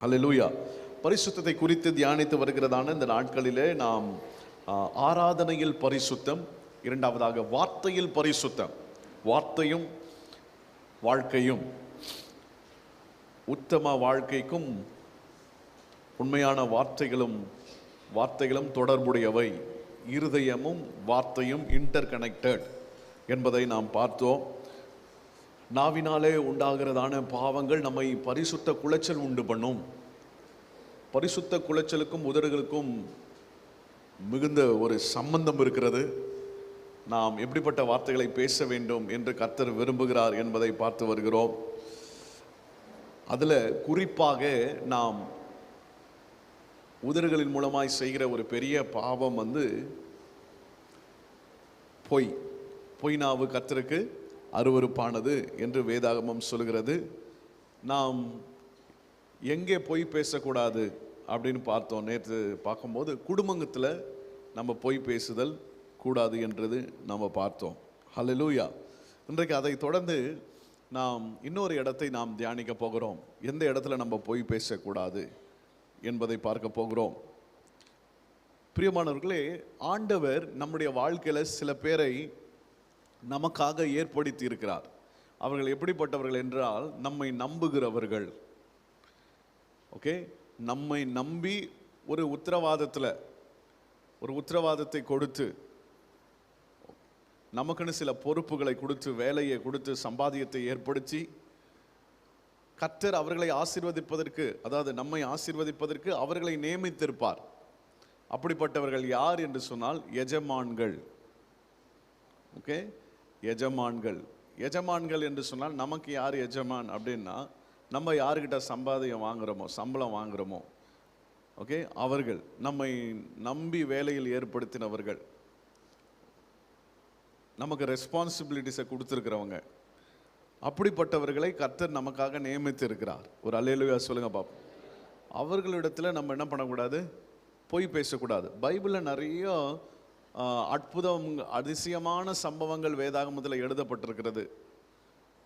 அல்லேலூயா. பரிசுத்தத்தை குறித்து தியானித்து வருகிறதான இந்த நாட்களிலே நாம் ஆராதனையில் பரிசுத்தம், இரண்டாவதாக வார்த்தையில் பரிசுத்தம், வார்த்தையும் வாழ்க்கையும், உத்தம வாழ்க்கைக்கும் உண்மையான வார்த்தைகளும் தொடர்புடையவை, இருதயமும் வார்த்தையும் இன்டர் கனெக்டட் என்பதை நாம் பார்த்தோம். நாவினாலே உண்டாகிறதான பாவங்கள் நம்மை பரிசுத்த குலைச்சல் உண்டு பண்ணும். பரிசுத்த குலைச்சலுக்கும் உதடுகளுக்கும் மிகுந்த ஒரு சம்பந்தம் இருக்கிறது. நாம் எப்படிப்பட்ட வார்த்தைகளை பேச வேண்டும் என்று கர்த்தர் விரும்புகிறார் என்பதை பார்த்து வருகிறோம். அதில் குறிப்பாக நாம் உதடுகளின் மூலமாய் செய்கிற ஒரு பெரிய பாவம் பொய் நாவு கர்த்தருக்கு அருவருப்பானது என்று வேதாகமம் சொல்கிறது. நாம் எங்கே பொய் பேசக்கூடாது அப்படின்னு பார்த்தோம். நேற்று பார்க்கும்போது குடும்பத்தில் நம்ம பொய் பேசுதல் கூடாது என்றது நம்ம பார்த்தோம். ஹல்லேலூயா. இன்றைக்கு அதை தொடர்ந்து நாம் இன்னொரு இடத்தை நாம் தியானிக்க போகிறோம். எந்த இடத்துல நம்ம பொய் பேசக்கூடாது என்பதை பார்க்க போகிறோம். பிரியமானவர்களே, ஆண்டவர் நம்முடைய வாழ்க்கையில் சில பேரை நமக்காக ஏற்படுத்தி இருக்கிறார். அவர்கள் எப்படிப்பட்டவர்கள் என்றால் நம்மை நம்புகிறவர்கள். ஓகே, நம்மை நம்பி ஒரு உத்தரவாதத்தை கொடுத்து, நமக்குன்னு சில பொறுப்புகளை கொடுத்து, வேலையை கொடுத்து, சம்பாதியத்தை ஏற்படுத்தி கர்த்தர் அவர்களை ஆசீர்வதிப்பதற்கு, அதாவது நம்மை ஆசீர்வதிப்பதற்கு அவர்களை நியமித்திருப்பார். அப்படிப்பட்டவர்கள் யார் என்று சொன்னால் எஜமான்கள். ஓகே, எஜமான்கள் என்று சொன்னால் நமக்கு யார் எஜமான் அப்படின்னா, நம்ம யாருக்கிட்ட சம்பளம் வாங்குறோமோ, ஓகே, அவர்கள் நம்மை நம்பி வேலையில் ஏற்படுத்தினவர்கள், நமக்கு ரெஸ்பான்சிபிலிட்டிஸை கொடுத்துருக்கிறவங்க, அப்படிப்பட்டவர்களை கர்த்தர் நமக்காக நியமித்து இருக்கிறார். ஒரு அல்லேலூயா சொல்லுங்க பாப்போம். அவர்களிடத்தில் நம்ம என்ன பண்ணக்கூடாது? பொய் பேசக்கூடாது. பைபிளில் நிறைய அற்புதம், அதிசயமான சம்பவங்கள் வேதாகமத்தில் எழுதப்பட்டிருக்கிறது.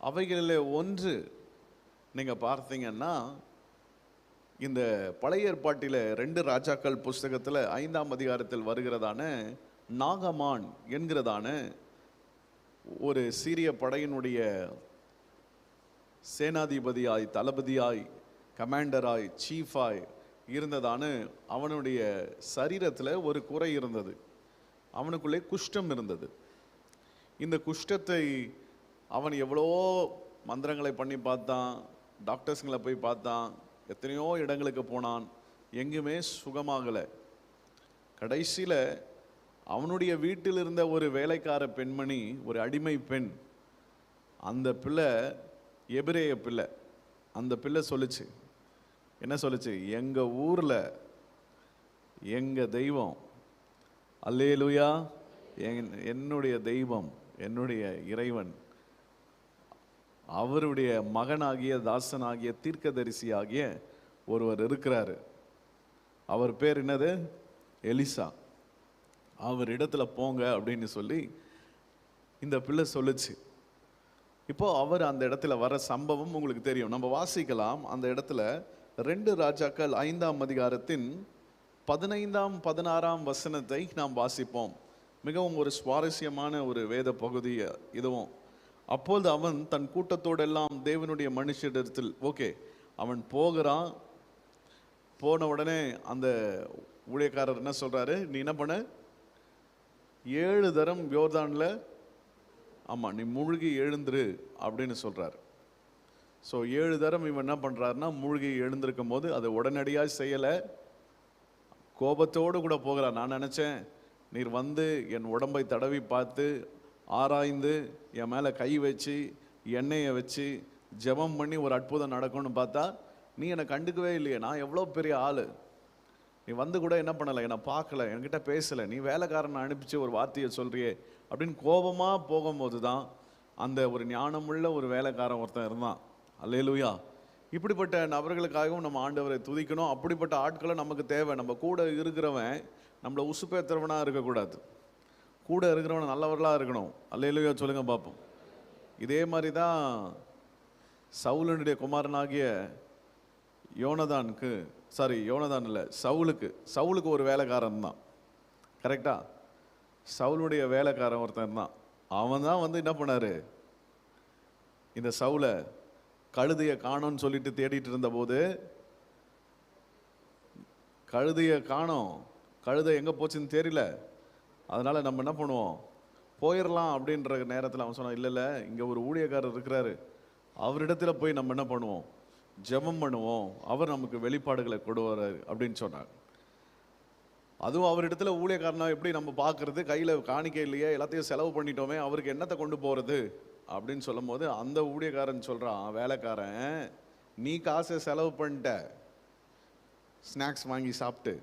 அவைகளில் ஒன்று நீங்கள் பார்த்தீங்கன்னா, இந்த பழைய ஏற்பாட்டில் 2 ராஜாக்கள் புஸ்தகத்தில் 5ஆம் அதிகாரத்தில் வருகிறதான நாகமான் என்கிறதான ஒரு சீரிய படையினுடைய சேனாதிபதியாய், தளபதியாய், கமாண்டராய், சீஃபாய் இருந்ததான அவனுடைய சரீரத்தில் ஒரு குறை இருந்தது. அவனுக்குள்ளே குஷ்டம் இருந்தது. இந்த குஷ்டத்தை அவன் எவ்வளோ மந்திரங்களை பண்ணி பார்த்தான், டாக்டர்ஸுங்களை போய் பார்த்தான், எத்தனையோ இடங்களுக்கு போனான், எங்குமே சுகமாகலை. கடைசியில் அவனுடைய வீட்டில் இருந்த ஒரு வேலைக்கார பெண்மணி, ஒரு அடிமை பெண், அந்த பிள்ளை எபிரேய பிள்ளை, அந்த பிள்ளை சொல்லுச்சு, என்ன சொல்லுச்சு? எங்கள் ஊரில் எங்கள் தெய்வம், அல்லேலூயா, என்னுடைய தெய்வம், என்னுடைய இறைவன், அவருடைய மகனாகிய தாசனாகிய தீர்க்கதரிசி ஆகிய ஒருவர் இருக்கிறாரு. அவர் பேர் என்னது? எலிசா. அவர் இடத்துல போங்க அப்படின்னு சொல்லி இந்த பிள்ளை சொல்லுச்சு. இப்போ அவர் அந்த இடத்துல வர சம்பவம் உங்களுக்கு தெரியும். நம்ம வாசிக்கலாம். அந்த இடத்துல 2 ராஜாக்கள் 5ஆம் அதிகாரத்தின் 15ஆம் 16ஆம் வசனத்தை நாம் வாசிப்போம். மிகவும் ஒரு சுவாரஸ்யமான ஒரு வேத பகுதி இதுவும். அப்போது அவன் தன் கூட்டத்தோடெல்லாம் தேவனுடைய மனுஷரிடத்தில், ஓகே, அவன் போகிறான். போன உடனே அந்த ஊழியக்காரர் என்ன சொல்றாரு? நீ என்ன பண்ண? 7 தரம் யோர்தானில், ஆமாம், நீ மூழ்கி எழுந்துரு அப்படின்னு சொல்கிறார். ஸோ 7 தரம் இவன் என்ன பண்ணுறாருன்னா, மூழ்கி எழுந்திருக்கும் போது அதை உடனடியாக செய்யலை, கோபத்தோடு கூட போகிறார். நான் நினச்சேன் நீர் என் உடம்பை தடவி பார்த்து ஆராய்ந்து என் மேலே கை வச்சு எண்ணெயை வச்சு ஜெபம் பண்ணி ஒரு அற்புதம் நடக்கும்னு பார்த்தா நீ என்னை கண்டுக்கவே இல்லையே. நான் எவ்வளோ பெரிய ஆள், நீ கூட என்ன பண்ணலை, என்னை பார்க்கல, என்கிட்ட பேசலை, நீ வேலைக்காரனை அனுப்பிச்சு ஒரு வார்த்தையை சொல்கிறியே அப்படின்னு கோபமாக போகும்போது தான் அந்த ஒரு ஞானமுள்ள ஒரு வேலைக்காரன் ஒருத்தன் இருந்தான். அல்லேலூயா. இப்படிப்பட்ட நபர்களுக்காகவும் நம்ம ஆண்டவரை துதிக்கணும். அப்படிப்பட்ட ஆட்களை நமக்கு தேவை. நம்ம கூட இருக்கிறவன் நம்மளை உசுப்பேத்துறவனாக இருக்கக்கூடாது, கூட இருக்கிறவன் நல்லவர்களாக இருக்கணும். அல்லேலூயா சொல்லுங்க பார்ப்போம். இதே மாதிரி தான் சவுலனுடைய குமாரனாகிய யோனதானுக்கு யோனதான் இல்லை, சவுலுக்கு ஒரு வேலைக்காரன் தான். கரெக்டா? சவுலுடைய வேலைக்காரன் ஒருத்தன் தான். அவன் தான் வந்து என்ன பண்ணாரு, இந்த சவுலை கழுதையை காணோன்னு சொல்லிட்டு தேடிட்டு இருந்தபோது, கழுதையை காணோம், கழுதை எங்கே போச்சுன்னு தெரியல, அதனால நம்ம என்ன பண்ணுவோம், போயிடலாம் அப்படின்ற நேரத்தில் அவன் சொன்னான், இல்லை இல்லை, இங்கே ஒரு ஊழியக்காரர் இருக்கிறாரு, அவரிடத்துல போய் நம்ம என்ன பண்ணுவோம், ஜெபம் பண்ணுவோம், அவர் நமக்கு வெளிப்பாடுகளை கொடுவார் அப்படின்னு சொன்னார். அதுவும் அவரிடத்துல ஊழியக்காரனா எப்படி நம்ம பார்க்கறது, கையில் காணிக்கை இல்லையே, எல்லாத்தையும் செலவு பண்ணிட்டோமே, அவருக்கு என்னத்தை கொண்டு போகிறது அப்படின்னு சொல்லும் போது அந்த ஊழியக்காரன் சொல்கிறான், வேலைக்காரன், நீ காசை செலவு பண்ணிட்ட ஸ்நாக்ஸ் வாங்கி சாப்பிட்டு,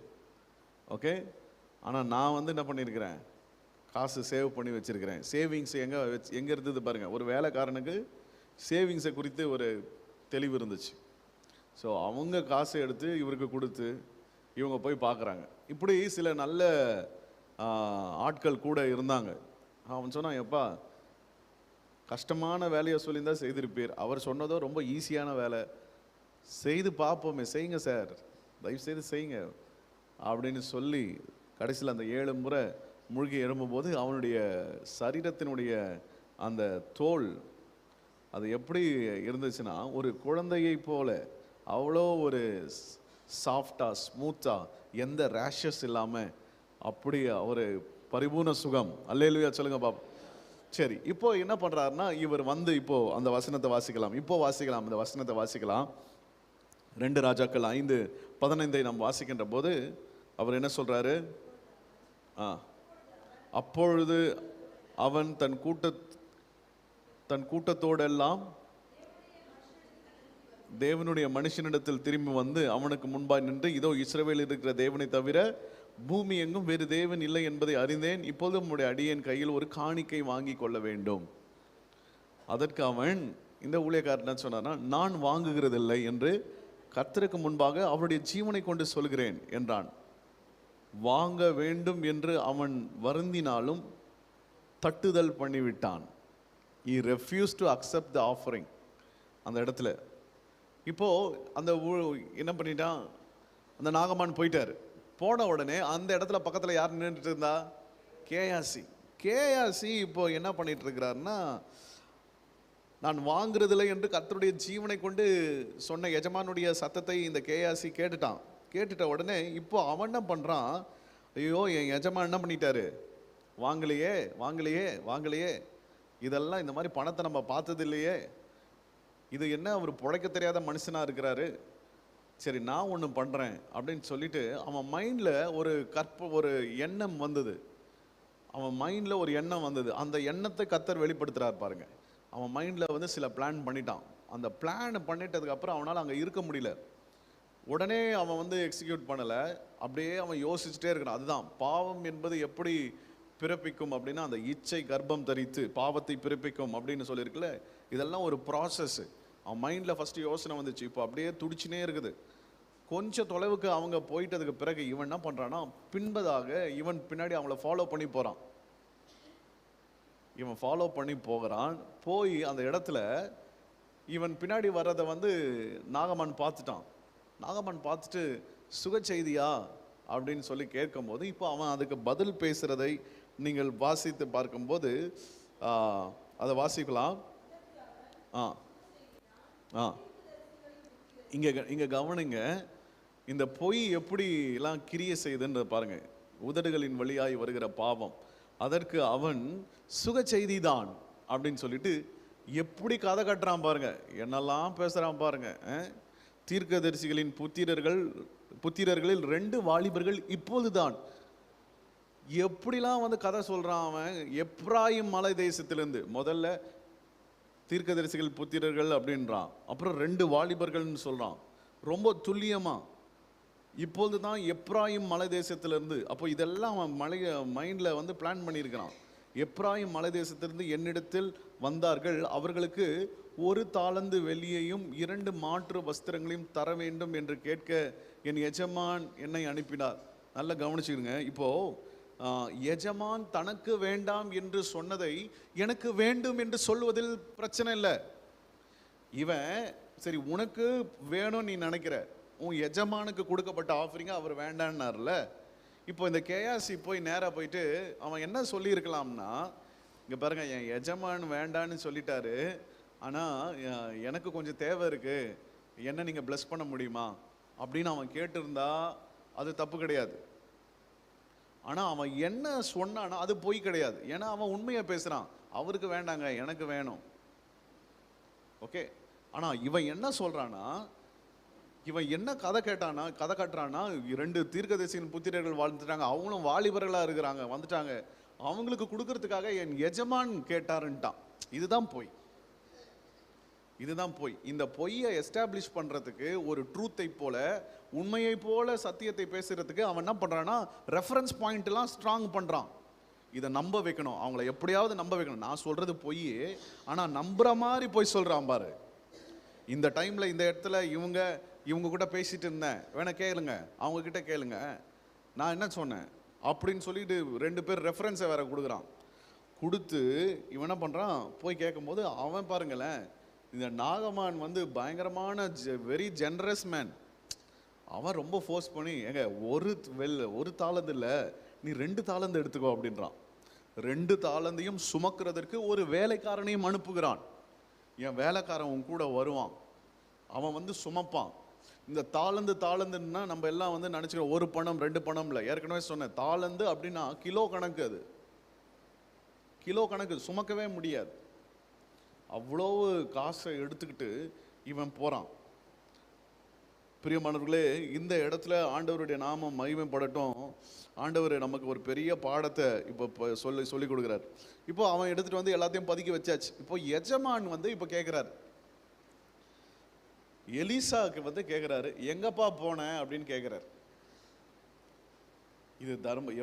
ஓகே, ஆனால் நான் வந்து என்ன பண்ணியிருக்கிறேன், காசு சேவ் பண்ணி வச்சுருக்கிறேன். சேவிங்ஸ் எங்கே இருந்தது பாருங்கள். ஒரு வேலைக்காரனுக்கு சேவிங்ஸை குறித்து ஒரு தெளிவு இருந்துச்சு. ஸோ அவங்க காசை எடுத்து இவருக்கு கொடுத்து இவங்க போய் பார்க்குறாங்க. இப்படி சில நல்ல ஆட்கள் கூட இருந்தாங்க. அவன் சொன்னான், எப்பா கஷ்டமான வேலையை சொல்லியிருந்தால் செய்திருப்பீர், அவர் சொன்னதோ ரொம்ப ஈஸியான வேலை, செய்து பார்ப்போமே, செய்யுங்க சார், தயவுசெய்து செய்யுங்க அப்படின்னு சொல்லி கடைசியில் அந்த 7 முறை மூழ்கி எழும்பும்போது அவனுடைய சரீரத்தினுடைய அந்த தோல் அது எப்படி இருந்துச்சுன்னா, ஒரு குழந்தையை போல அவ்வளோ ஒரு சாஃப்டாக ஸ்மூத்தாக, எந்த ரேஷஸ் இல்லாமல், அப்படி ஒரு பரிபூர்ண சுகம். அல்லேலூயா சொல்லுங்க பாப்பா. சரி, இப்போ என்ன பண்ணுறாருன்னா, இவர் வந்து இப்போ அந்த வசனத்தை வாசிக்கலாம். இந்த வசனத்தை வாசிக்கலாம். 2 ராஜாக்கள் 5:15 நாம் வாசிக்கின்ற போது அவர் என்ன சொல்றாரு, அப்பொழுது அவன் தன் கூட்டத்தோடெல்லாம் தேவனுடைய மனுஷனிடத்தில் திரும்பி வந்து அவனுக்கு முன்பாய் நின்று, இதோ இஸ்ரவேலில் இருக்கிற தேவனை தவிர பூமி எங்கும் வேறு தேவன் இல்லை என்பதை அறிந்தேன், இப்போது உம்முடைய அடியேன் கையில் ஒரு காணிக்கை வாங்கி கொள்ள வேண்டும். அதற்கு அவன், இந்த ஊழியக்காரன் சொன்னார்னா, நான் வாங்குகிறதில்லை என்று கர்த்தருக்கு முன்பாக அவருடைய ஜீவனை கொண்டு சொல்கிறேன் என்றான். வாங்க வேண்டும் என்று அவன் வருந்தினாலும் தட்டுதல் பண்ணிவிட்டான். He refused to accept the offering. அந்த இடத்துல இப்போ அந்த என்ன பண்ணிட்டான், அந்த நாகமான் போயிட்டாரு. போன உடனே அந்த இடத்துல பக்கத்தில் யார் நின்றுட்டு இருந்தா, கேயாசி இப்போ என்ன பண்ணிட்டு இருக்கிறாருன்னா, நான் வாங்குறதில்லை என்று கர்த்தருடைய ஜீவனை கொண்டு சொன்ன எஜமானுடைய சத்தத்தை இந்த கேயாசி கேட்டுட்ட உடனே இப்போ அவன் என்ன பண்ணுறான், ஐயோ என் எஜமான் என்ன பண்ணிட்டாரு, வாங்கலையே, இதெல்லாம் இந்த மாதிரி பணத்தை நம்ம பார்த்தது இல்லையே, இது என்ன அவர் பிழைக்க தெரியாத மனுஷனாக இருக்கிறாரு, சரி நான் ஒன்று பண்ணுறேன் அப்படின்னு சொல்லிட்டு அவன் மைண்டில் ஒரு எண்ணம் வந்தது. அந்த எண்ணத்தை கர்த்தர் வெளிப்படுத்துகிறார் பாருங்க. அவன் மைண்டில் வந்து சில பிளான் பண்ணிட்டான். அந்த பிளான் பண்ணிட்டதுக்கப்புறம் அவனால் அங்கே இருக்க முடியல. உடனே அவன் வந்து எக்ஸிக்யூட் பண்ணலை, அப்படியே அவன் யோசிச்சுட்டே இருக்கிறான். அதுதான் பாவம் என்பது எப்படி பிறப்பிக்கும் அப்படின்னா, அந்த இச்சை கர்ப்பம் தரித்து பாவத்தை பிறப்பிக்கும் அப்படின்னு சொல்லியிருக்குல்ல, இதெல்லாம் ஒரு ப்ராசஸ். அவன் மைண்டில் ஃபஸ்ட்டு யோசனை வந்துச்சு, இப்போ அப்படியே துடிச்சுனே இருக்குது. கொஞ்சம் தொலைவுக்கு அவங்க போயிட்டதுக்கு பிறகு இவன் என்ன பண்ணுறான்னா, பின்பதாக இவன் பின்னாடி அவங்கள ஃபாலோ பண்ணி போகிறான். போய் அந்த இடத்துல இவன் பின்னாடி வர்றதை வந்து நாகமான் பார்த்துட்டு சுக செய்தியா அப்படின்னு சொல்லி கேட்கும்போது, இப்போ அவன் அதுக்கு பதில் பேசுகிறதை நீங்கள் வாசித்து பார்க்கும்போது அதை வாசிக்கலாம். இங்கே கவனிங்க, இந்த பொய் எப்படி எல்லாம் கிரியை செய்துன்னு பாருங்க. உதடுகளின் வழியாய் வருகிற பாவம், அதற்கு அவன் சுக செய்தி தான் அப்படின்னு சொல்லிட்டு எப்படி கதை கட்டுறான் பாருங்க, என்னெல்லாம் பேசுகிறான் பாருங்க. தீர்க்கதரிசிகளின் புத்திரர்களில் 2 வாலிபர்கள் இப்போதுதான், எப்படிலாம் வந்து கதை சொல்கிறான் அவன். எப்ராயிம் மலை தேசத்திலிருந்து முதல்ல தீர்க்கதரிசிகள் புத்திரர்கள் அப்படின்றான், அப்புறம் 2 வாலிபர்கள்னு சொல்கிறான், ரொம்ப துல்லியமாக. இப்போது தான் எப்ராயிம் மலை தேசத்திலிருந்து, அப்போ இதெல்லாம் அவன் மைண்டில் வந்து பிளான் பண்ணியிருக்கிறான். எப்ராயிம் மலை தேசத்திலிருந்து என்னிடத்தில் வந்தார்கள், அவர்களுக்கு 1 தாலந்து வெள்ளியையும் 2 மாற்று வஸ்திரங்களையும் தர வேண்டும் என்று கேட்க என் எஜமான் என்னை அனுப்பினார். நல்லா கவனிச்சுக்கிறங்க. இப்போது எஜமான் தனக்கு வேண்டாம் என்று சொன்னதை எனக்கு வேண்டும் என்று சொல்வதில் பிரச்சனை இல்லை. இவன் சரி உனக்கு வேணும் நீ நினைக்கிற, உன் எஜமானுக்கு கொடுக்கப்பட்ட ஆஃபரிங்க அவர் வேண்டான்னார்ல. இப்போ இந்த கேயாசி போய் நேராக போயிட்டு அவன் என்ன சொல்லியிருக்கலாம்னா, இங்கே பாருங்க, என் எஜமான் வேண்டான்னு சொல்லிட்டாரு, ஆனால் எனக்கு கொஞ்சம் தேவை இருக்கு, என்ன நீங்கள் பிளஸ் பண்ண முடியுமா அப்படின்னு அவன் கேட்டிருந்தா அது தப்பு கிடையாது. ஆனால் அவன் என்ன சொன்னானா அது பொய் கிடையாது. ஏன்னா அவன் உண்மையை பேசுகிறான், அவருக்கு வேண்டாங்க எனக்கு வேணும். ஓகே. ஆனால் இவன் என்ன சொல்கிறான்னா, இவன் என்ன கதை கேட்டானா, கதை கட்டுறான்னா, 2 தீர்க்கதரிசியின் புத்திரர்கள் வாழ்ந்துட்டாங்க, அவங்களும் வாலிபர்களாக இருக்கிறாங்க, வந்துட்டாங்க, அவங்களுக்கு கொடுக்கறதுக்காக என் எஜமான் கேட்டாருன்ட்டான். இதுதான் பொய், இதுதான் பொய். இந்த பொய்யை எஸ்டாப்ளிஷ் பண்ணுறதுக்கு ஒரு ட்ரூத்தை போல, உண்மையை போல சத்தியத்தை பேசுறதுக்கு அவன் என்ன பண்ணுறான்னா ரெஃபரன்ஸ் பாயிண்ட்லாம் ஸ்ட்ராங் பண்ணுறான். இதை நம்ப வைக்கணும், அவங்கள எப்படியாவது நம்ப வைக்கணும். நான் சொல்கிறது பொய், ஆனால் நம்புற மாதிரி போய் சொல்கிறான் பாரு. இந்த டைமில் இந்த இடத்துல இவங்க கூட பேசிட்டு இருந்தேன், வேணா கேளுங்க, அவங்க கிட்ட கேளுங்க நான் என்ன சொன்னேன் அப்படின்னு சொல்லிட்டு 2 பேர் ரெஃபரன்ஸை வேற கொடுக்குறான். கொடுத்து இவன் என்ன பண்ணுறான், போய் கேட்கும்போது அவன் பாருங்களேன், இந்த நாகமான் வந்து பயங்கரமான வெரி ஜெனரஸ் மேன். அவன் ரொம்ப ஃபோர்ஸ் பண்ணி, ஏங்க ஒரு தாளந்து இல்லை, நீ 2 தாளந்து எடுத்துக்கோ அப்படின்றான். 2 தாளந்தையும் சுமக்கிறதற்கு ஒரு வேலைக்காரனையும் அனுப்புகிறான். என் வேலைக்காரன் உன் கூட வருவான், அவன் வந்து சுமப்பான். இந்த தாளந்துன்னா நம்ம எல்லாம் வந்து நினச்சிக்கிறோம் 1 பணம் 2 பணம் இல்லை. ஏற்கனவே சொன்னேன், தாளந்து அப்படின்னா கிலோ கணக்கு, அது கிலோ கணக்கு, சுமக்கவே முடியாது. அவ்வளோ காசை எடுத்துக்கிட்டு இவன் போகிறான். பிரியமானவர்களே, இந்த இடத்துல ஆண்டவருடைய நாமம் மகிமைப்படட்டும். ஆண்டவர் நமக்கு ஒரு பெரிய பாடத்தை இப்போ சொல்லி கொடுக்குறார். இப்போ அவன் எடுத்துகிட்டு வந்து எல்லாத்தையும் பதுக்கி வச்சாச்சு. இப்போ எஜமான் வந்து இப்போ கேட்குறாரு, எலிசாவுக்கு வந்து கேட்குறாரு, எங்கப்பா போனேன் அப்படின்னு கேட்குறாரு. இது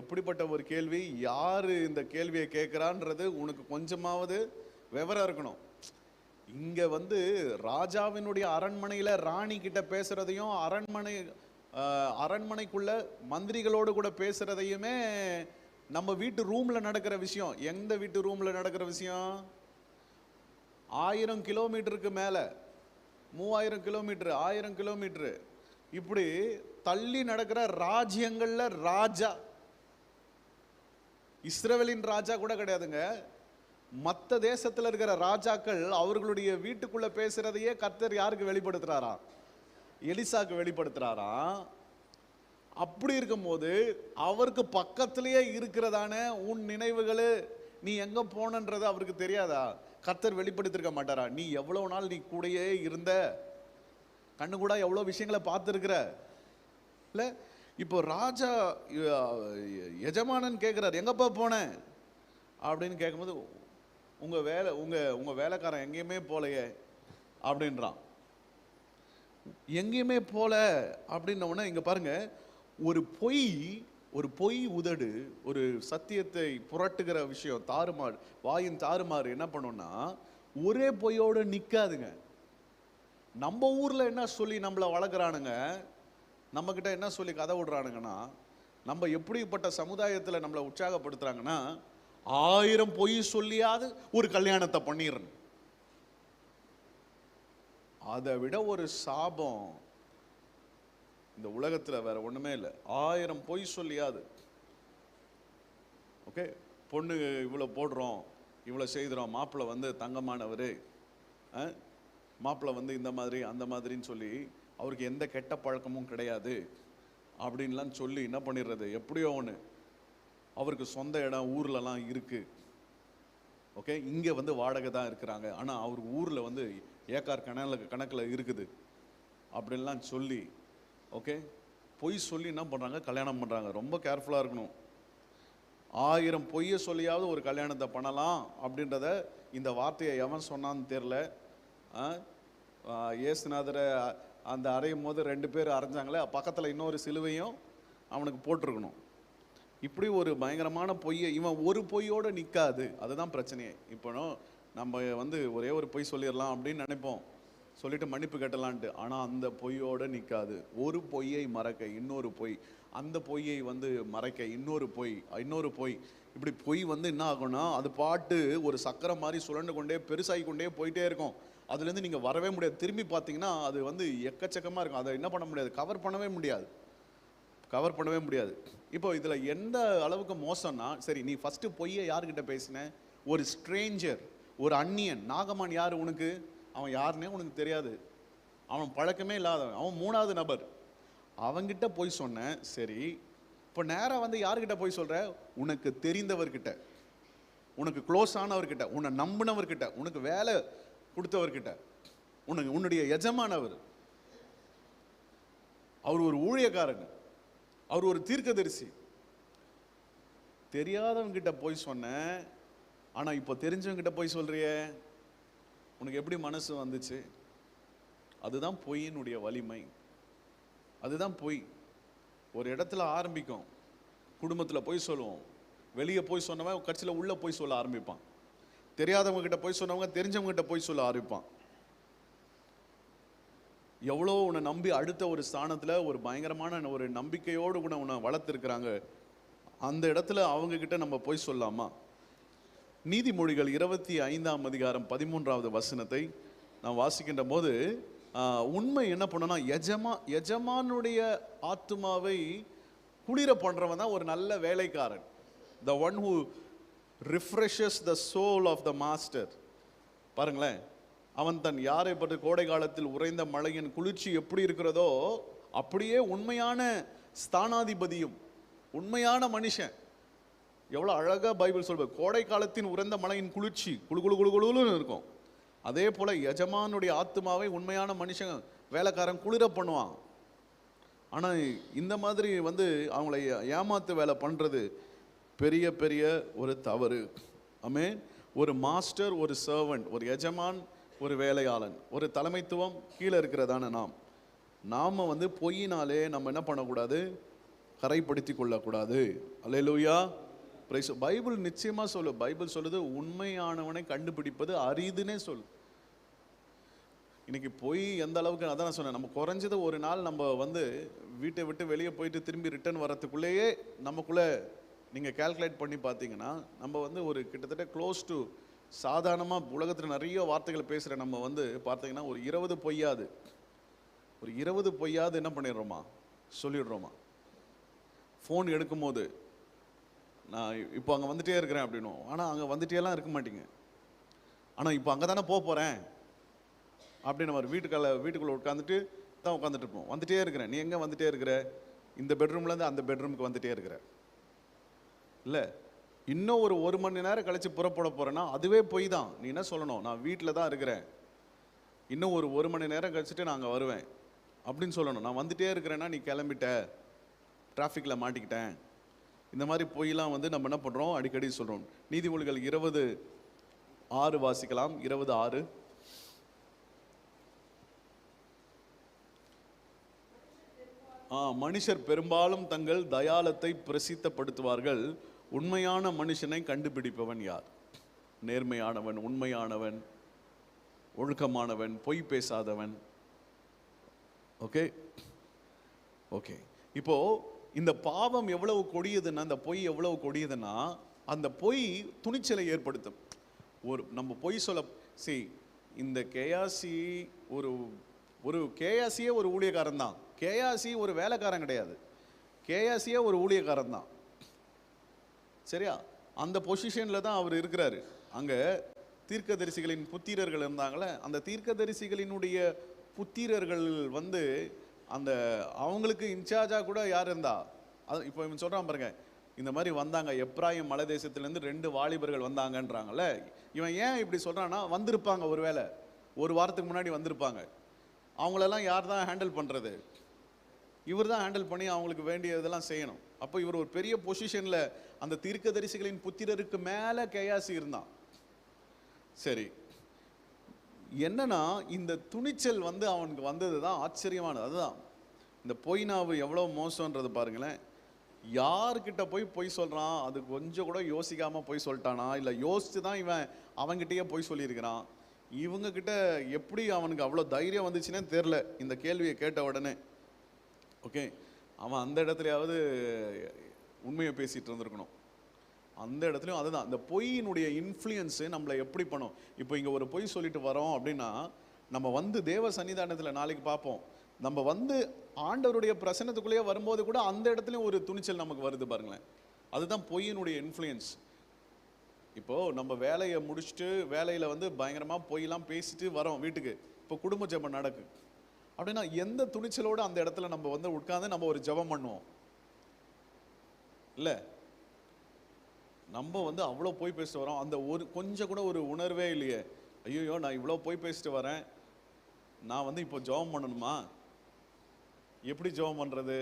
எப்படிப்பட்ட ஒரு கேள்வி, யாரு இந்த கேள்வியை கேட்குறான்றது உனக்கு கொஞ்சமாவது விவரம் இருக்கணும். இங்க வந்து ராஜாவினுடைய அரண்மனையில ராணி கிட்ட பேசுறதையும், அரண்மனைக்குள்ள மந்திரிகளோடு கூட பேசுறதையுமே நம்ம வீட்டு ரூம்ல நடக்கிற விஷயம். எந்த வீட்டு ரூம்ல நடக்கிற விஷயம்? 1000 கிலோமீட்டருக்கு மேல, 3000 கிலோமீட்டர், 1000 கிலோமீட்டர், இப்படி தள்ளி நடக்கிற ராஜ்யங்கள்ல ராஜா, இஸ்ரவேலின் ராஜா கூட கிடையாதுங்க, மற்ற தேசத்தில் இருக்கிற ராஜாக்கள் அவர்களுடைய வீட்டுக்குள்ள பேசுறதையே கர்த்தர் யாருக்கு வெளிப்படுத்துறாரா? எலிசாக்கு வெளிப்படுத்துறாரா? அப்படி இருக்கும்போது அவருக்கு பக்கத்திலேயே இருக்கிறதான உன் நினைவுகள், நீ எங்க போனன்றது அவருக்கு தெரியாதா? கர்த்தர் வெளிப்படுத்திருக்க மாட்டாரா? நீ எவ்வளவு நாள் நீ கூடயே இருந்த, கண்ணு கூட எவ்வளவு விஷயங்களை பார்த்துருக்கிற இல்ல. இப்போ ராஜா எஜமானன் கேட்கிறார், எங்கப்பா போனேன் அப்படின்னு கேட்கும்போது, உங்க வேலைக்காரன் எங்கேயுமே போலையே அப்படின்றான். எங்கேயுமே போல அப்படின்ன உடனே இங்க பாருங்க, ஒரு பொய் உதடு ஒரு சத்தியத்தை புரட்டுகிற விஷயம், தாறுமாறு, வாயின் தாறுமாறு என்ன பண்ணும்னா ஒரே பொய்யோடு நிற்காதுங்க. நம்ம ஊர்ல என்ன சொல்லி நம்மளை வளர்க்குறானுங்க, நம்ம கிட்ட என்ன சொல்லி கதை விடுறானுங்கன்னா, நம்ம எப்படிப்பட்ட சமுதாயத்தில் நம்மளை உற்சாகப்படுத்துறாங்கன்னா, 1000 பொய் சொல்லியாவது ஒரு கல்யாணத்தை பண்ணிடுறேன். அதை விட ஒரு சாபம் இந்த உலகத்தில் வேற ஒண்ணுமே இல்லை. 1000 பொய் சொல்லியாது. ஓகே, பொண்ணு இவ்வளோ போடுறோம், இவ்வளோ செய்கிறோம், மாப்பிள்ளை வந்து தங்கமானவர், மாப்பிள்ளை வந்து இந்த மாதிரி அந்த மாதிரின்னு சொல்லி, அவருக்கு எந்த கெட்ட பழக்கமும் கிடையாது அப்படின்லாம் சொல்லி என்ன பண்ணிடுறது, எப்படியோ ஒன்று அவருக்கு சொந்த இடம் ஊர்லலாம் இருக்கு. ஓகே, இங்கே வந்து வாடகை தான் இருக்கிறாங்க, ஆனால் அவர் ஊரில் வந்து ஏக்கார் கணக்கில் இருக்குது அப்படின்லாம் சொல்லி, ஓகே, பொய் சொல்லி என்ன பண்ணுறாங்க, கல்யாணம் பண்ணுறாங்க. ரொம்ப கேர்ஃபுல்லாக இருக்கணும். 1000 பொய்யை சொல்லியாவது ஒரு கல்யாணத்தை பண்ணலாம் அப்படின்றத இந்த வார்த்தையை எவன் சொன்னான்னு தெரில. இயேசுநாதரை அந்த அறையும் போது 2 பேர் அரைஞ்சாங்களே, பக்கத்தில் இன்னொரு சிலுவையும் அவனுக்கு போட்டிருக்கணும். இப்படி ஒரு பயங்கரமான பொய்யை, இவன் ஒரு பொய்யோடு நிற்காது, அதுதான் பிரச்சனையே. இப்போ நம்ம வந்து ஒரே ஒரு பொய் சொல்லிடலாம் அப்படின்னு நினைப்போம், சொல்லிட்டு மன்னிப்பு கேட்டலான்ட்டு, ஆனால் அந்த பொய்யோடு நிற்காது. ஒரு பொய்யை மறைக்க இன்னொரு பொய், அந்த பொய்யை வந்து மறைக்க இன்னொரு பொய், இப்படி பொய் வந்து என்ன ஆகும்னா அது பாட்டு ஒரு சக்கரை மாதிரி சுழண்டு கொண்டே பெருசாகி கொண்டே போயிட்டே இருக்கும். அதுலேருந்து நீங்கள் வரவே முடியாது. திரும்பி பார்த்தீங்கன்னா அது வந்து எக்கச்சக்கமாக இருக்கும். அதை என்ன பண்ண முடியாது, கவர் பண்ணவே முடியாது, கவர் பண்ணவே முடியாது. இப்போ இதில் எந்த அளவுக்கு மோசம்னா, சரி நீ ஃபஸ்ட்டு பொய்யை யார்கிட்ட பேசின? ஒரு ஸ்ட்ரேஞ்சர், ஒரு அந்நியன். நாகமான் யார் உனக்கு? அவன் யாருன்னே உனக்கு தெரியாது, அவன் பழக்கமே இல்லாதவன், அவன் 3வது நபர். அவங்கிட்ட போய் சொன்னேன். சரி, இப்போ நேராக வந்து யார்கிட்ட போய் சொல்கிற? உனக்கு தெரிந்தவர்கிட்ட, உனக்கு க்ளோஸ் ஆனவர்கிட்ட, உன்னை நம்பினவர்கிட்ட, உனக்கு வேலை கொடுத்தவர்கிட்ட, உன்னுடைய எஜமானவர். அவர் ஒரு ஊழியக்காரங்க, அவர் ஒரு தீர்க்கதரிசி. தெரியாதவங்கிட்ட போய் சொன்னேன், ஆனால் இப்போ தெரிஞ்சவங்கிட்ட போய் சொல்றியே, உனக்கு எப்படி மனசு வந்துச்சு? அதுதான் பொய்யினுடைய வலிமை, அதுதான் பொய். ஒரு இடத்துல ஆரம்பிக்கும், குடும்பத்தில் போய் சொல்லுவோம், வெளியே போய் சொன்னவன் கட்சியில் உள்ளே போய் சொல்ல ஆரம்பிப்பான், தெரியாதவங்க கிட்ட போய் சொன்னவங்க தெரிஞ்சவங்க கிட்ட போய் சொல்ல ஆரம்பிப்பான். எவ்வளோ உன்னை நம்பி அடுத்த ஒரு ஸ்தானத்தில் ஒரு பயங்கரமான ஒரு நம்பிக்கையோடு கூட உன்னை வளர்த்துருக்குறாங்க, அந்த இடத்துல அவங்க கிட்ட நம்ம போய் சொல்லாமா? நீதிமொழிகள் 25ஆம் அதிகாரம் 13வது வசனத்தை நான் வாசிக்கின்ற போது, உண்மை என்ன பண்ணனா, எஜமானுடைய ஆத்துமாவை குளிர பண்றவன் தான் ஒரு நல்ல வேலைக்காரன். The one who refreshes the soul of the master. பாருங்களேன், அவன் தன் யாரை பற்றி கோடை காலத்தில் உறைந்த மழையின் குளிர்ச்சி எப்படி இருக்கிறதோ அப்படியே உண்மையான ஸ்தானாதிபதியும் உண்மையான மனுஷன். எவ்வளோ அழகா பைபிள் சொல்வது, கோடை காலத்தின் உறைந்த மழையின் குளிர்ச்சி குழு குழு குழு குழுன்னு இருக்கும். அதே போல எஜமானுடைய ஆத்மாவை உண்மையான மனுஷன் வேலைக்காரன் குளிர பண்ணுவான். ஆனால் இந்த மாதிரி வந்து அவங்கள ஏமாத்து வேலை பண்ணுறது பெரிய பெரிய ஒரு தவறு. ஆமென். ஒரு மாஸ்டர், ஒரு சர்வன்ட், ஒரு எஜமான், ஒரு வேலையாளன், ஒரு தலைமைத்துவம் கீழே இருக்கிறதான நாம் வந்து பொய்யினாலே நம்ம என்ன பண்ணக்கூடாது, கரைப்படுத்தி கொள்ளக்கூடாது. அல்லேலூயா. பைபிள் நிச்சயமா சொல்லு, பைபிள் சொல்லுது உண்மையானவனை கண்டுபிடிப்பது அரிதுன்னே சொல்லு. இன்னைக்கு பொய் எந்த அளவுக்கு, அதான் நான் சொன்னேன், நம்ம குறைஞ்சது ஒரு நாள் நம்ம வந்து வீட்டை விட்டு வெளியே போயிட்டு திரும்பி ரிட்டர்ன் வரத்துக்குள்ளேயே நமக்குள்ளே நீங்கள் கால்குலேட் பண்ணி பார்த்தீங்கன்னா நம்ம வந்து ஒரு கிட்டத்தட்ட க்ளோஸ் டு சாதாரணமாக உலகத்தில் நிறைய வார்த்தைகள் பேசுகிற நம்ம வந்து பார்த்தீங்கன்னா ஒரு 20 பொய்யாது, ஒரு 20 பொய்யாது என்ன பண்ணிடுறோமா, சொல்லிடுறோமா. ஃபோன் எடுக்கும்போது நான் இப்போ அங்கே வந்துட்டே இருக்கிறேன் அப்படின்னும், ஆனால் அங்கே வந்துட்டேலாம் இருக்க மாட்டீங்க, ஆனால் இப்போ அங்கே தானே போகிறேன் அப்படின்னு ஒரு வீட்டுக்குள்ளே உட்காந்துட்டு தான் உட்காந்துட்டு இருப்போம். வந்துட்டே இருக்கிறேன், நீ எங்கே வந்துட்டே இருக்கிற? இந்த பெட்ரூம்லேருந்து அந்த பெட்ரூமுக்கு வந்துட்டே இருக்கிற. இல்லை, இன்னும் ஒரு மணி நேரம் கழித்து புறப்பட போகிறேன்னா அதுவே பொய் தான். நீ என்ன சொல்லணும், நான் வீட்டில் தான் இருக்கிறேன், இன்னும் ஒரு மணி நேரம் கழிச்சுட்டு நான் அங்கே வருவேன் அப்படின்னு சொல்லணும். நான் வந்துட்டே இருக்கிறேன்னா நீ கிளம்பிட்ட, டிராஃபிக்கில் மாட்டிக்கிட்டேன். இந்த மாதிரி பொய்லாம் வந்து நம்ம என்ன பண்ணுறோம், அடிக்கடி சொல்கிறோம். நீதிமொழிகள் 20:6 வாசிக்கலாம். 20:6. மனுஷர் பெரும்பாலும் தங்கள் தயாளத்தை பிரசித்தப்படுத்துவார்கள், உண்மையான மனுஷனை கண்டுபிடிப்பவன் யார்? நேர்மையானவன், உண்மையானவன், ஒழுக்கமானவன், பொய் பேசாதவன். Okay okay. இப்போ இந்த பாவம் எவ்வளவு கொடியதுன்னா, இந்த பொய் எவ்வளவு கொடியதுன்னா, அந்த பொய் துணிச்சலை ஏற்படுத்தும். நம்ம பொய் சொல்ல இந்த கேயாசி ஒரு கேயாசியே ஒரு ஊழியக்காரன் தான். கேயாசி ஒரு வேலைக்காரன் கிடையாது, கேயாசியே ஒரு ஊழியக்காரன் தான். சரியா? அந்த பொசிஷனில் தான் அவர் இருக்கிறாரு. அங்கே தீர்க்கதரிசிகளின் புத்திரர்கள் இருந்தாங்களே, அந்த தீர்க்கதரிசிகளினுடைய புத்திரர்கள் வந்து அந்த அவங்களுக்கு இன்சார்ஜாக கூட யார் இருந்தா? அது இப்போ இவன் சொல்கிறான் பாருங்க, இந்த மாதிரி வந்தாங்க எப்ராயிம் மலை தேசத்துலேருந்து 2 வாலிபர்கள் வந்தாங்கன்றாங்கல்ல. இவன் ஏன் இப்படி சொல்கிறான்னா, வந்திருப்பாங்க, ஒருவேளை ஒரு வாரத்துக்கு முன்னாடி வந்திருப்பாங்க. அவங்களெல்லாம் யார் தான் ஹேண்டில் பண்ணுறது? இவர் தான் ஹேண்டில் பண்ணி அவங்களுக்கு வேண்டியதெல்லாம் செய்யணும். அப்போ இவர் ஒரு பெரிய பொசிஷனில் அந்த தீர்க்கதரிசிகளின் புத்திரருக்கு மேலே கேயாசி இருந்தான். சரி, என்னன்னா இந்த துணிச்சல் வந்து அவனுக்கு வந்தது தான் ஆச்சரியமானது. அதுதான் இந்த பொய் நாவு எவ்வளோ மோசம்ன்றது பாருங்களேன். யார்கிட்ட போய் பொய் சொல்கிறான், அது கொஞ்சம் கூட யோசிக்காமல் பொய் சொல்லிட்டானா, இல்லை யோசித்து தான் இவன் அவங்ககிட்டயே பொய் சொல்லியிருக்கிறான். இவங்கக்கிட்ட எப்படி அவனுக்கு அவ்வளோ தைரியம் வந்துச்சுன்னே தெரில இந்த கேள்வியை கேட்ட உடனே. ஓகே, அவன் அந்த இடத்துலையாவது உண்மையை பேசிகிட்டு இருந்திருக்கணும். அந்த இடத்துலையும் அதுதான், அந்த பொய்யினுடைய இன்ஃப்ளூயன்ஸு நம்மளை எப்படி பண்ணும். இப்போ இங்கே ஒரு பொய் சொல்லிட்டு வரோம் அப்படின்னா, நம்ம வந்து தேவ சன்னிதானத்தில் நாளைக்கு பார்ப்போம், நம்ம வந்து ஆண்டவருடைய பிரசன்னத்துக்குள்ளேயே வரும்போது கூட அந்த இடத்துலையும் ஒரு துணிச்சல் நமக்கு வருது பாருங்களேன். அதுதான் பொய்யினுடைய இன்ஃப்ளூயன்ஸ். இப்போது நம்ம வேலையை முடிச்சுட்டு வேலையில் வந்து பயங்கரமாக பொய்யெல்லாம் பேசிட்டு வரோம் வீட்டுக்கு, இப்போ குடும்ப ஜெபம் நடக்கு அப்படின்னா எந்த துணிச்சலோடு அந்த இடத்துல நம்ம வந்து உட்கார்ந்து நம்ம ஒரு ஜெபம் பண்ணுவோம் இல்லை? நம்ம வந்து அவ்வளோ போய் பேசிட்டு வரோம், அந்த ஒரு கொஞ்சம் கூட ஒரு உணர்வே இல்லையே. ஐயோ நான் இவ்வளோ போய் பேசிட்டு வரேன், நான் வந்து இப்போ ஜெபம் பண்ணணுமா? எப்படி ஜெபம் பண்ணுறது?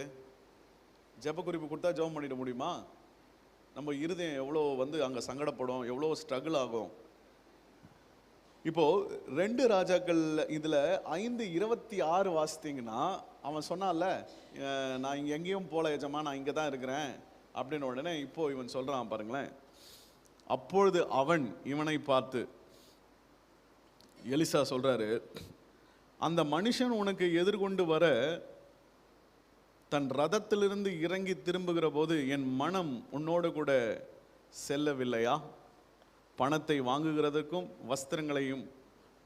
ஜெப குறிப்பு கொடுத்தா ஜெபம் பண்ணிட முடியுமா? நம்ம இருதயம் எவ்வளோ வந்து அங்கே சங்கடப்படும், எவ்வளோ ஸ்ட்ரகிள் ஆகும். இப்போது 2 ராஜாக்கள் இதில் 5:26 வாசித்தீங்கன்னா, அவன் சொன்னான்ல, நான் இங்கே எங்கேயும் போல எஜமா, நான் இங்கே தான் இருக்கிறேன் அப்படின்னு. உடனே இப்போ இவன் சொல்கிறான் பாருங்களேன். அப்பொழுது அவன் இவனை பார்த்து, எலிசா சொல்கிறாரு, அந்த மனுஷன் உனக்கு எதிர்கொண்டு வர தன் ரதத்திலிருந்து இறங்கி திரும்புகிற போது என் மனம் உன்னோடு கூட செல்லவில்லையா? பணத்தை வாங்குகிறதற்கும் வஸ்திரங்களையும்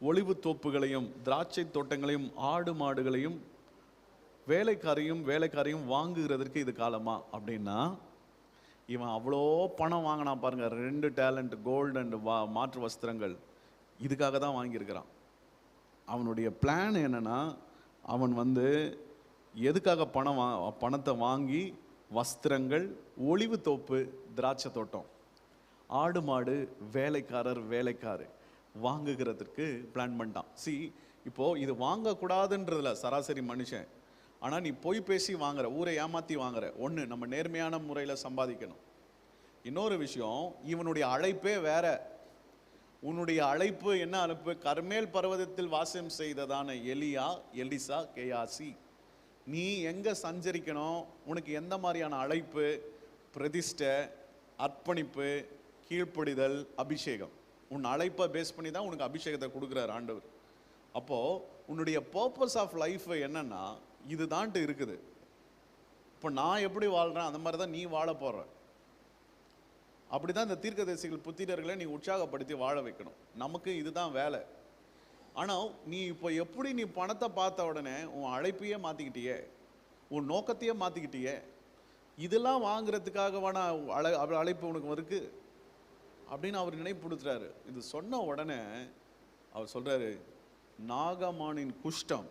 ஒளிவு தோப்புகளையும் திராட்சை தோட்டங்களையும் ஆடு மாடுகளையும் வேலைக்காரையும் வாங்குகிறதற்கு இது காலமா அப்படின்னா, இவன் அவ்வளோ பணம் வாங்கினான் பாருங்க, 2 டேலண்ட் கோல்டு அண்ட் மாற்று வஸ்திரங்கள், இதுக்காக தான் வாங்கியிருக்கிறான். அவனுடைய பிளான் என்னன்னா, அவன் வந்து எதுக்காக பணத்தை வாங்கி வஸ்திரங்கள், ஒளிவு தோப்பு, திராட்சை தோட்டம், ஆடு மாடு, வேலைக்காரு வாங்குகிறதுக்கு பிளான் பண்ணிட்டான். இப்போது இது வாங்கக்கூடாதுன்றதில்ல சராசரி மனுஷன், ஆனால் நீ பொய் பேசி வாங்குற, ஊரை ஏமாற்றி வாங்குற. ஒன்று, நம்ம நேர்மையான முறையில் சம்பாதிக்கணும். இன்னொரு விஷயம், இவனுடைய அழைப்பே வேற. உன்னுடைய அழைப்பு என்ன அழைப்பு? கர்மேல் பர்வதத்தில் வாசம் செய்ததான எலிசா கேயாசி. நீ எங்கே சஞ்சரிக்கணும், உனக்கு எந்த மாதிரியான அழைப்பு, பிரதிஷ்டை, அர்ப்பணிப்பு, கீழ்ப்படிதல், அபிஷேகம், உன் அழைப்பை பேஸ் பண்ணி தான் உனக்கு அபிஷேகத்தை கொடுக்குறார் ஆண்டவர். அப்போது உன்னுடைய பர்பஸ் ஆஃப் லைஃப் என்னன்னா இதுதான்ட்டு இருக்குது. இப்போ நான் எப்படி வாழ்கிறேன் அந்த மாதிரி தான் நீ வாழ போகிற. அப்படி தான் இந்த தீர்க்கதரிசிகள் புத்திரர்களை நீ உற்சாகப்படுத்தி வாழ வைக்கணும். நமக்கு இதுதான் வேலை. ஆனால் நீ இப்போ எப்படி நீ பணத்தை பார்த்த உடனே உன் அழைப்பையே மாற்றிக்கிட்டியே, உன் நோக்கத்தையே மாற்றிக்கிட்டியே. இதெல்லாம் வாங்குறதுக்காகவான அழைப்பு உனக்கு இருக்கு அப்படின்னு அவர் நினைப்படுத்துறாரு. இது சொன்ன உடனே அவர் சொல்றாரு, நாகமானின் குஷ்டம்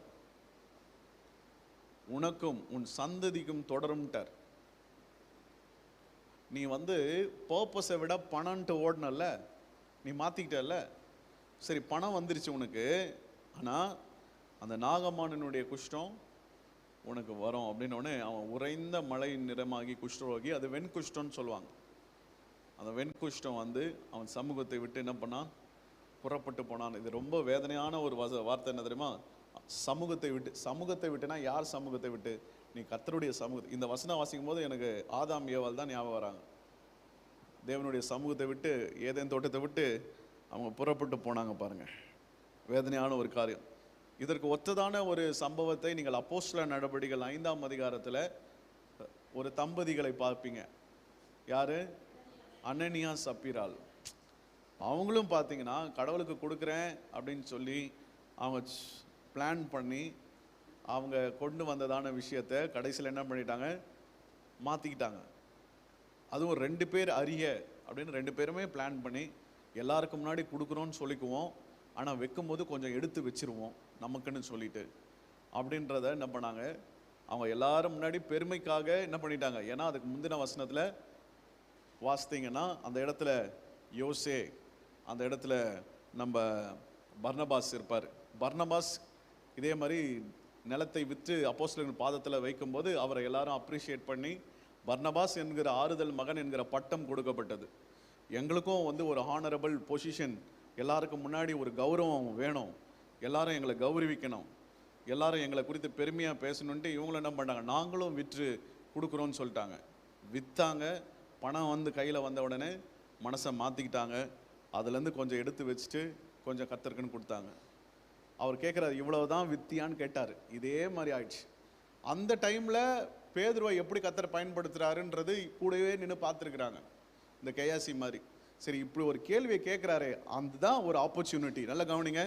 உனக்கும் உன் சந்ததிக்கும் தொடரும்ட்டார். நீ வந்து பர்பஸை விட பணம்ட்டு ஓடனல்ல, நீ மாற்றிக்கிட்டல்ல. சரி, பணம் வந்துருச்சு உனக்கு, ஆனால் அந்த நாகமானினுடைய குஷ்டம் உனக்கு வரும் அப்படின்னோடனே அவன் உறைந்த மழை நிறமாகி குஷ்டரோகி, அது வெண்குஷ்டம்னு சொல்லுவாங்க. அந்த வெண்குஷ்டம் வந்து அவன் சமூகத்தை விட்டு என்ன பண்ணான்? புறப்பட்டு போனான். இது ரொம்ப வேதனையான ஒரு வார்த்தை. என்ன தெரியுமா? சமூகத்தை விட்டுனா யார் சமூகத்தை விட்டு? நீ கர்த்தருடைய சமூகத்தை. இந்த வசனம் வாசிக்கும் போது எனக்கு ஆதாம் ஏவாள் தான் ஞாபகம் வராங்க. தேவனுடைய சமூகத்தை விட்டு, ஏதேன் தோட்டத்தை விட்டு அவங்க புறப்பட்டு போனாங்க பாருங்க. வேதனையான ஒரு காரியம். இதற்கு ஒத்ததான ஒரு சம்பவத்தை நீங்கள் அப்போஸ்தலர் நடபடிகள் 5ஆம் அதிகாரத்தில் ஒரு தம்பதிகளை பார்ப்பீங்க. யாரு? அனனியா சப்பீராள். அவங்களும் பார்த்தீங்கன்னா கடவுளுக்கு கொடுக்குறேன் அப்படின்னு சொல்லி அவங்க பிளான் பண்ணி அவங்க கொண்டு வந்ததான விஷயத்தை கடைசியில் என்ன பண்ணிட்டாங்க? மாற்றிக்கிட்டாங்க. அதுவும் 2 பேர் அறிய அப்படின்னு 2 பேருமே பிளான் பண்ணி எல்லாருக்கும் முன்னாடி கொடுக்குறோன்னு சொல்லிக்குவோம், ஆனால் வைக்கும்போது கொஞ்சம் எடுத்து வச்சிருவோம் நமக்குன்னு சொல்லிட்டு அப்படின்றத என்ன பண்ணாங்க? அவங்க எல்லாரும் முன்னாடி பெருமைக்காக என்ன பண்ணிட்டாங்க? ஏன்னா அதுக்கு முந்தின வசனத்தில் வாசித்தீங்கன்னா அந்த இடத்துல யோசே, அந்த இடத்துல நம்ம பர்னபாஸ் இருப்பார். பர்னபாஸ் இதே மாதிரி நிலத்தை விற்று அப்போஸ்தலர்கள் பாதத்தில் வைக்கும்போது அவரை எல்லாரும் அப்ரிஷியேட் பண்ணி பர்னபாஸ் என்கிற ஆறுதல் மகன் என்கிற பட்டம் கொடுக்கப்பட்டது. எங்களுக்கும் வந்து ஒரு ஹானரபிள் பொசிஷன், எல்லாருக்கும் முன்னாடி ஒரு கௌரவம் வேணும், எல்லாரும் எங்களை கௌரவிக்கணும், எல்லாரும் எங்களை குறித்து பெருமையாக பேசணுன்ட்டு இவங்களும் என்ன பண்ணாங்க? நாங்களும் விற்று கொடுக்குறோன்னு சொல்லிட்டாங்க. விற்றாங்க. பணம் வந்து கையில் வந்த உடனே மனசை மாற்றிக்கிட்டாங்க. அதுலேருந்து கொஞ்சம் எடுத்து வச்சுட்டு கொஞ்சம் கர்த்தருக்குன்னு கொடுத்தாங்க. அவர் கேட்குறாரு, இவ்வளவுதான் வித்தியான்னு கேட்டார். இதே மாதிரி ஆயிடுச்சு. அந்த டைமில் பேதுருவை எப்படி கர்த்தர் பயன்படுத்துகிறாருன்றது கூடவே நின்று பார்த்துருக்குறாங்க. இந்த கையாசி மாதிரி. சரி, இப்படி ஒரு கேள்வியை கேட்குறாரு, அதுதான் ஒரு ஆப்பர்ச்சுனிட்டி. நல்லா கவனிங்க.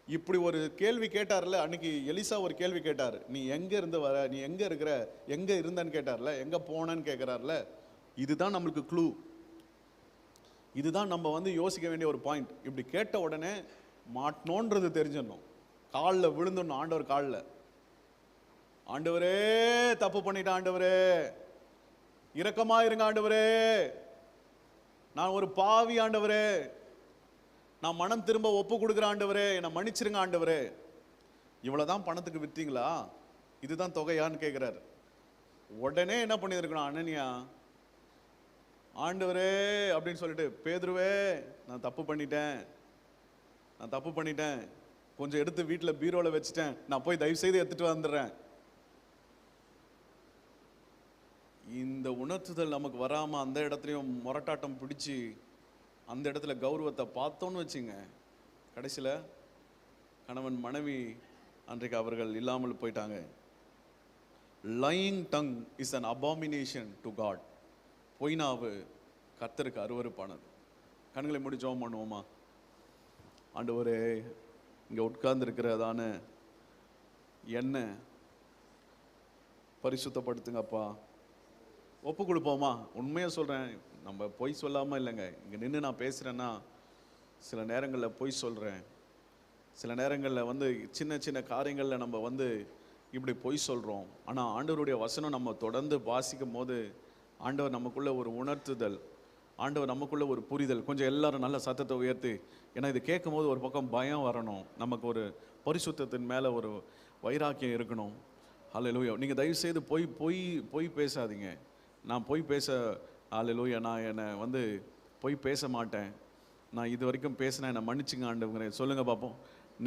இப்படி ஒரு கேள்வி கேட்டார்ல அன்னைக்கு எலிசா, ஒரு கேள்வி கேட்டார், நீ எங்க இருந்து வர, நீ எங்க இருக்கிற, எங்க இருந்தன்னு கேட்டார்ல, எங்க போனன்னு கேட்கிறார்ல. இதுதான் நம்மளுக்கு க்ளூ. இதுதான் நம்ம வந்து யோசிக்க வேண்டிய ஒரு பாயிண்ட். இப்படி கேட்ட உடனே மாட்டணுன்றது தெரிஞ்சிடணும். காலில் விழுந்துடணும் ஆண்டவர் காலில். ஆண்டவரே தப்பு பண்ணிட்டேன் ஆண்டவரே, இரக்கமா இருங்க ஆண்டவரே, நான் ஒரு பாவி ஆண்டவரே, நான் மனம் திரும்ப ஒப்பு கொடுக்குற ஆண்டவரே, என்னை மன்னிச்சிருங்க ஆண்டவரே. இவ்வளவுதான் பணத்துக்கு வித்தீங்களா, இதுதான் தொகையான்னு கேட்கிறாரு. உடனே என்ன பண்ணியிருக்கணும் அனனியா, ஆண்டவரே அப்படின்னு சொல்லிட்டு, பேதுருவே நான் தப்பு பண்ணிட்டேன், கொஞ்சம் எடுத்து வீட்டில் பீரோல வச்சுட்டேன், நான் போய் தயவு செய்து எடுத்துட்டு வந்துடுறேன். இந்த உணர்த்துதல் நமக்கு வராம அந்த இடத்துலையும் முரட்டாட்டம் பிடிச்சி அந்த இடத்துல கௌரவத்தை பார்த்தோன்னு வச்சுங்க, கடைசியில் கணவன் மனைவி அன்றைக்கு அவர்கள் இல்லாமல் போயிட்டாங்க. lying tongue is an abomination to God. பொய்னாவு கர்த்தருக்கு அருவருப்பானது. கண்களை மூடி ஜெபம் பண்ணுவோமா? ஆண்டவரே, இங்கே உட்கார்ந்துருக்கிறதான என்ன பரிசுத்தப்படுத்துங்கப்பா. ஒப்பு கொடுப்போமா? உண்மையாக சொல்கிறேன், நம்ம பொய் சொல்லாமல் இல்லைங்க. இங்கே நின்று நான் பேசுகிறேன்னா சில நேரங்களில் பொய் சொல்கிறேன், சில நேரங்களில் வந்து சின்ன சின்ன காரியங்களில் நம்ம வந்து இப்படி பொய் சொல்கிறோம். ஆனால் ஆண்டவருடைய வசனம் நம்ம தொடர்ந்து வாசிக்கும் போது ஆண்டவர் நமக்குள்ள ஒரு உணர்த்துதல், ஆண்டவர் நமக்குள்ள ஒரு புரிதல். கொஞ்சம் எல்லாரும் நல்ல சத்தத்தை உயர்த்தி, ஏன்னா இது கேட்கும் போது ஒரு பக்கம் பயம் வரணும், நமக்கு ஒரு பரிசுத்தத்தின் மேலே ஒரு வைராக்கியம் இருக்கணும். ஹல்லேலூயா. நீங்கள் தயவுசெய்து பொய் பேசாதீங்க. நான் பொய் பேச, ஹல்லேலூயா, நான் என்னை வந்து பொய் பேச மாட்டேன், நான் இது வரைக்கும் பேசினேன், என்னை மன்னிச்சுங்க ஆண்டவரே. சொல்லுங்கள் பார்ப்போம்.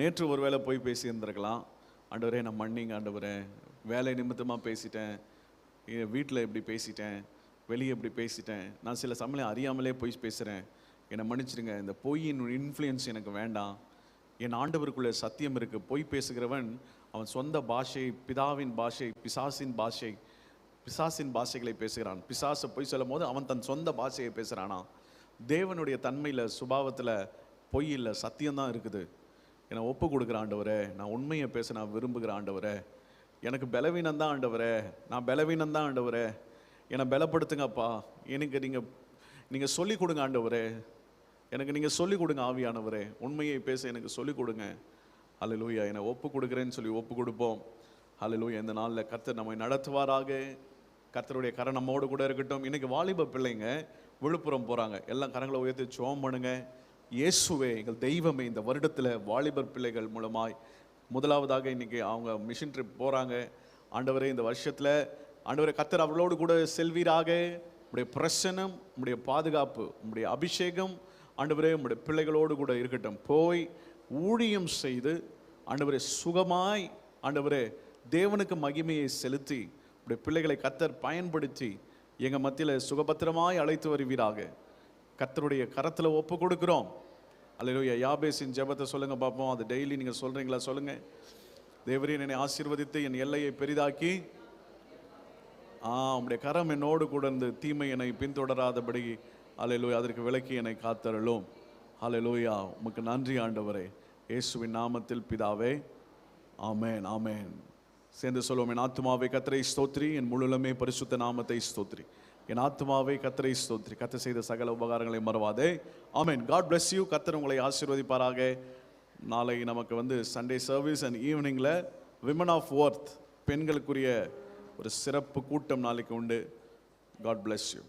நேற்று ஒரு வேளை பொய் பேசியிருந்திருக்கலாம். ஆண்டவரே நான் மன்னிங்க ஆண்டவரே, வேலை நிமித்தமாக பேசிட்டேன், வீட்டில் இப்படி பேசிட்டேன், வெளியே இப்படி பேசிட்டேன், நான் சில சமயம் அறியாமலே பொய் பேசுகிறேன், என்னை மன்னிச்சிடுங்க. இந்த பொய்யின் இன்ஃப்ளூயன்ஸ் எனக்கு வேண்டாம். என் ஆண்டவருக்குள்ள சத்தியம் இருக்குது. பொய் பேசுகிறவன் அவன் சொந்த பாஷை, பிதாவின் பாஷை, பிசாசின் பாஷைகளை பேசுகிறான். பிசாசை பொய் சொல்லும் போது அவன் தன் சொந்த பாஷையை பேசுகிறானா? தேவனுடைய தன்மையில், சுபாவத்தில் பொய் இல்லை, சத்தியம்தான் இருக்குது. என்னை ஒப்பு கொடுக்குற ஆண்டவரே, நான் உண்மையை பேச நான் விரும்புகிற ஆண்டவரே, எனக்கு பலவீனம்தான் ஆண்டவரே, நான் பலவீனம்தான் ஆண்டவரே, என்னை பலப்படுத்துங்கப்பா. எனக்கு நீங்கள் சொல்லிக் கொடுங்க ஆண்டவரே, எனக்கு நீங்கள் சொல்லிக் கொடுங்க ஆவியானவரே, உண்மையை பேச எனக்கு சொல்லிக் கொடுங்க. ஹல்லேலூயா. என்னை ஒப்பு கொடுக்குறேன்னு சொல்லி ஒப்பு கொடுப்போம். ஹல்லேலூயா. இந்த நாளில் கர்த்தர் நம்மை நடத்துவாராக. கர்த்தருடைய கரம் நம்மோடு கூட இருக்கட்டும். இன்னைக்கு வாலிப பிள்ளைங்க விழுப்புரம் போகிறாங்க. எல்லாம் கரங்களை உயர்த்தி ஜெபம் பண்ணுங்க. இயேசுவே எங்கள் தெய்வமே, இந்த வருடத்தில் வாலிபர் பிள்ளைகள் மூலமாய் முதலாவதாக இன்னைக்கு அவங்க மிஷன் ட்ரிப் போகிறாங்க. ஆண்டவரே, இந்த வருஷத்தில் ஆண்டவரே கர்த்தர் அவர்களோடு கூட செல்வீராக. உடைய பிரசன்னம், உடைய பாதுகாப்பு, உடைய அபிஷேகம் ஆண்டவரே உடைய பிள்ளைகளோடு கூட இருக்கட்டும். போய் ஊழியம் செய்து ஆண்டவரே சுகமாய் ஆண்டவரே தேவனுக்கு மகிமையை செலுத்தி உடைய பிள்ளைகளை கர்த்தர் பயன்படுத்தி எங்கள் மத்தியில் சுகபத்திரமாய் அழைத்து வருவீராக. கர்த்தருடைய கரத்தில் ஒப்பு கொடுக்குறோம். அல்லேலூயா. யாபேசின் ஜெபத்தை சொல்லுங்க பார்ப்போம். அது டெய்லி நீங்கள் சொல்கிறீங்களா? சொல்லுங்க. தேவரே, என்னை ஆசீர்வதித்து என் எல்லையை பெரிதாக்கி, உம்முடைய கரம் என்னோடு கூட இருந்து தீமை என்னை பின்தொடராதபடி அல்லேலூயா அதற்கு விலக்கி என்னை காத்தருளும். அல்லேலூயா. உமக்கு நன்றி ஆண்டவரே, இயேசுவின் நாமத்தில் பிதாவே, ஆமென், ஆமென். சேர்ந்து சொல்லுவோம். என் ஆத்துமாவே கர்த்தரை ஸ்தோத்திரி, என் முழுலமே பரிசுத்த நாமத்தை ஸ்தோத்திரி. என் ஆத்துமாவே கர்த்தரை ஸ்தோத்திரி, கர்த்தர் செய்த சகல உபகாரங்களை மறவாதே. ஆமென். God bless you. கர்த்தர் உங்களை ஆசீர்வதிப்பாராக. நாளை நமக்கு வந்து சண்டே சர்வீஸ் அண்ட் ஈவினிங்கில் விமன் ஆஃப் ஒர்த், பெண்களுக்குரிய ஒரு சிறப்பு கூட்டம் நாளைக்கு உண்டு. God bless you.